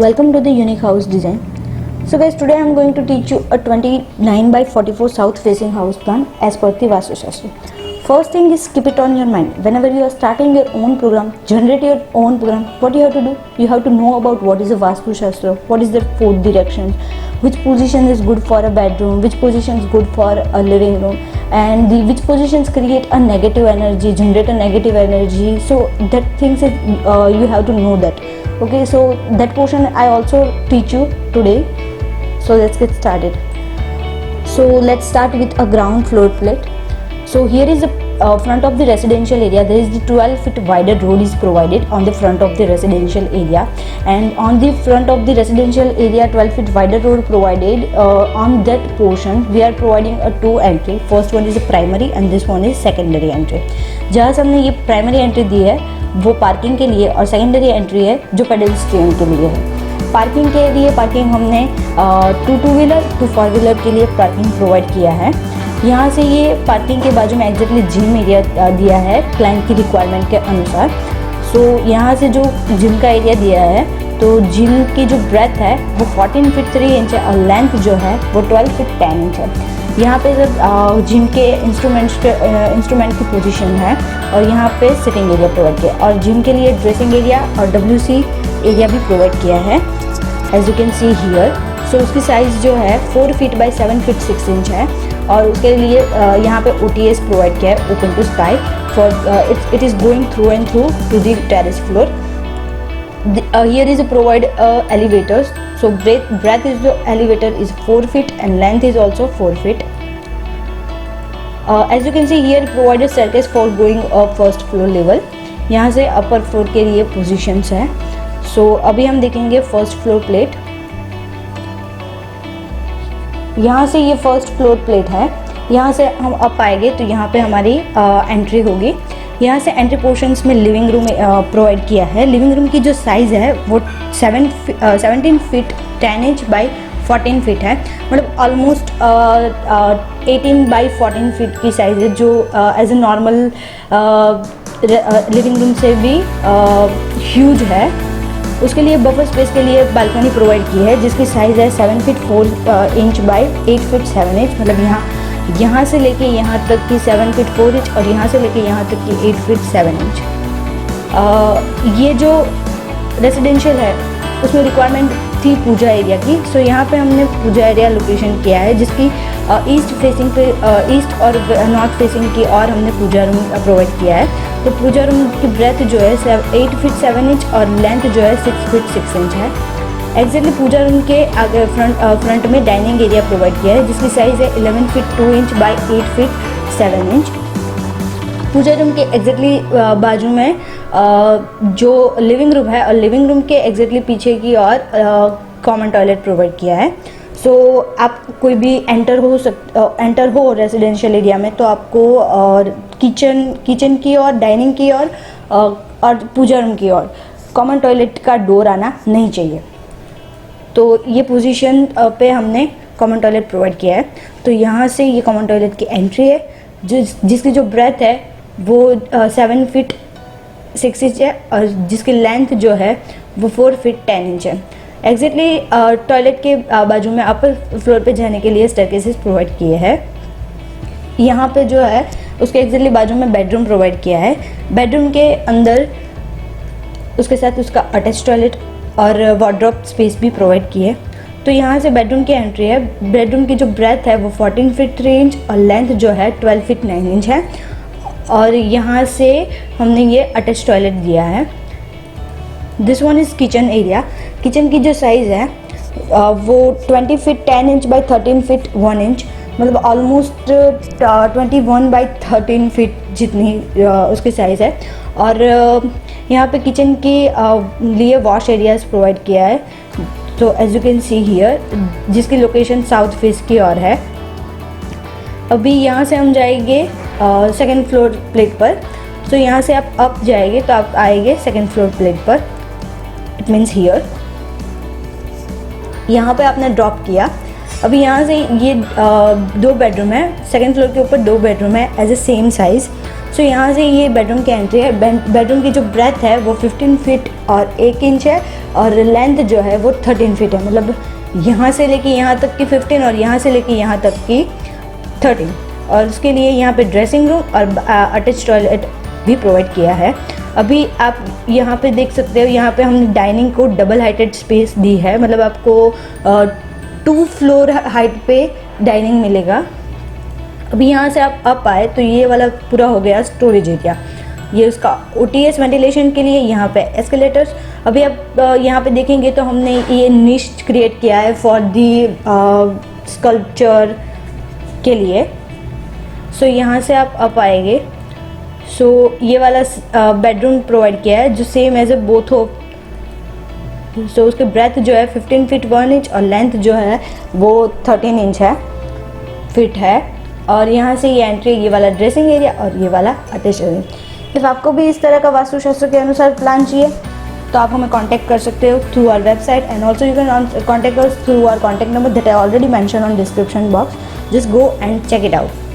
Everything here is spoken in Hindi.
Welcome to the unique house design. So guys, today I am going to teach you a 29 by 44 south facing house plan as per the Vastu Shastra. First thing is keep it on your mind. Whenever you are starting your own program, generate your own program, what you have to do? You have to know about what is a Vastu Shastra, what is the 4 directions, which position is good for a bedroom, which position is good for a living room, and which positions create a negative energy, generate a negative energy. So that things is you have to know that. Okay, so that portion I also teach you today. So let's get started. So let's start with a ground floor plate. So here is the front of the residential area. There is the 12 feet wider road is provided on the front of the residential area, and on the front of the residential area 12 feet wider road provided. On that portion we are providing a 2 entry. First one is a primary and this one is secondary entry. जहाँ से हमने ये प्राइमरी एंट्री दी है वो पार्किंग के लिए, और सेकेंडरी एंट्री है जो पेडेस्ट्रियन के लिए है। पार्किंग के लिए हमने 2 व्हीलर 2 4 व्हीलर के लिए पार्किंग प्रोवाइड किया है। यहाँ से ये पार्किंग के बाजू में एग्जैक्टली जिम एरिया दिया है क्लाइंट की रिक्वायरमेंट के अनुसार। सो यहाँ से जो जिम का एरिया दिया है, तो जिम की जो ब्रेथ है वो 14 फीट 3 इंच है और लेंथ जो है वो 12 फीट 10 इंच है। यहाँ पे जब जिम के इंस्ट्रूमेंट की पोजीशन है और यहाँ पे सिटिंग एरिया प्रोवाइड किया, और जिम के लिए ड्रेसिंग एरिया और WC एरिया भी प्रोवाइड किया है as you can see here. So उसकी साइज़ जो है 4 फीट बाई 7 फीट 6 इंच है, और उसके लिए यहाँ पे OTS प्रोवाइड किया है, open to sky, for it is going through and through to the terrace floor. Here is a provide elevators. So breadth is the elevator is 4 feet and length is also 4 feet. As you can see here provided staircase for going up first floor level. यहाँ से upper floor के लिए positions है। So अभी हम देखेंगे first floor plate. यहाँ से ये first floor plate है। यहाँ से हम अप आएंगे तो यहाँ पे हमारी एंट्री होगी। यहाँ से एंट्री पोर्शंस में लिविंग रूम प्रोवाइड किया है। लिविंग रूम की जो साइज़ है वो 17 फीट 10 इंच बाई 14 फीट है, मतलब ऑलमोस्ट 18 बाई 14 फीट की साइज़ है, जो as a normal living room से भी ह्यूज है। उसके लिए बफर स्पेस के लिए बालकनी प्रोवाइड की है जिसकी साइज़ है 7 feet 4 inch by 8 feet 7 inch, मतलब यहाँ से लेके यहाँ तक की 7 फीट 4 इंच और यहाँ से लेके यहाँ तक की 8 फीट 7 इंच। ये जो रेजिडेंशियल है उसमें रिक्वायरमेंट थी पूजा एरिया की। सो यहाँ पे हमने पूजा एरिया लोकेशन किया है जिसकी ईस्ट फेसिंग पे ईस्ट और नॉर्थ फेसिंग की, और हमने पूजा रूम प्रोवाइड किया है। तो पूजा रूम की ब्रेथ जो है 8 फीट 7 इंच और लेंथ जो है 6 फीट 6 इंच है। एग्जैक्टली पूजा रूम के आगे फ्रंट में डाइनिंग एरिया प्रोवाइड किया है जिसकी साइज़ है 11 feet 2 inch by 8 feet 7 inch. Puja room के एग्जैक्टली बाजू में जो लिविंग रूम है और लिविंग रूम के एग्जैक्टली पीछे की और कॉमन टॉयलेट प्रोवाइड किया है। सो आप कोई भी एंटर हो रेजिडेंशियल एरिया में तो आपको किचन की और डाइनिंग की और पूजा रूम की और कॉमन टॉयलेट का डोर आना नहीं चाहिए। तो ये पोजीशन पे हमने कॉमन टॉयलेट प्रोवाइड किया है। तो यहाँ से ये कॉमन टॉयलेट की एंट्री है जिसकी जो ब्रेथ है वो 7 फीट 6 इंच है और जिसकी लेंथ जो है वो 4 फीट 10 इंच है। एग्जैक्टली टॉयलेट के बाजू में अपर फ्लोर पे जाने के लिए स्टेयरकेसेस प्रोवाइड किए हैं। यहाँ पे जो है उसके एग्जैक्टली बाजू में बेडरूम प्रोवाइड किया है। बेडरूम के अंदर उसके साथ उसका अटैच टॉयलेट और वार्डरोब स्पेस भी प्रोवाइड की है। तो यहाँ से बेडरूम की एंट्री है। बेडरूम की जो ब्रेथ है वो 14 फीट 3 इंच और लेंथ जो है 12 फीट 9 इंच है, और यहाँ से हमने ये अटैच टॉयलेट दिया है। This one is kitchen area. Kitchen की जो साइज़ है वो 20 feet 10 inch by 13 feet 1 inch, मतलब ऑलमोस्ट 21 बाई 13 फीट जितनी उसकी साइज़ है। और यहाँ पे किचन के लिए वॉश एरियाज प्रोवाइड किया है। तो as you can see here जिसकी लोकेशन साउथ फेस की ओर है। अभी यहाँ से हम जाएंगे सेकंड फ्लोर प्लेट पर। तो यहाँ से आप अप जाएंगे तो आप आएंगे सेकंड फ्लोर प्लेट पर, इट मीन्स हियर। यहाँ पे आपने ड्रॉप किया। अभी यहाँ से ये 2 बेडरूम है, सेकंड फ्लोर के ऊपर 2 बेडरूम है एज ए सेम साइज़। सो यहाँ से ये बेडरूम की एंट्री है। बेडरूम की जो ब्रेथ है वो 15 फीट और 1 इंच है, और लेंथ जो है वो 13 फीट है। मतलब यहाँ से लेके यहाँ तक की 15 और यहाँ से लेके यहाँ तक की 13। और उसके लिए यहाँ पे ड्रेसिंग रूम और अटैच टॉयलेट भी प्रोवाइड किया है। अभी आप यहाँ पे देख सकते हो, यहाँ पे हमने डाइनिंग को डबल हाइटेड स्पेस दी है। मतलब आपको 2 फ्लोर हाइट पे डाइनिंग मिलेगा। अभी यहाँ से आप अप आए तो ये वाला पूरा हो गया स्टोरेज एरिया। ये उसका OTS वेंटिलेशन के लिए, यहाँ पे एस्केलेटर्स। अभी आप यहाँ पे देखेंगे तो हमने ये निश क्रिएट किया है फॉर दी स्कल्पचर के लिए। सो यहाँ से आप अप आएंगे, सो ये वाला बेडरूम प्रोवाइड किया है जो सेम एज ए बोथ हो। सो उसके ब्रेथ जो है 15 फीट 1 इंच और लेंथ जो है वो 13 इंच है, फिट है। और यहाँ से ये एंट्री, ये वाला ड्रेसिंग एरिया और ये वाला अटैच एरिया। इफ़ आपको भी इस तरह का वास्तुशास्त्र के अनुसार प्लान चाहिए तो आप हमें कांटेक्ट कर सकते हो through our website, and also you can contact us through our contact number that I already mention on description box. Just go and check it out.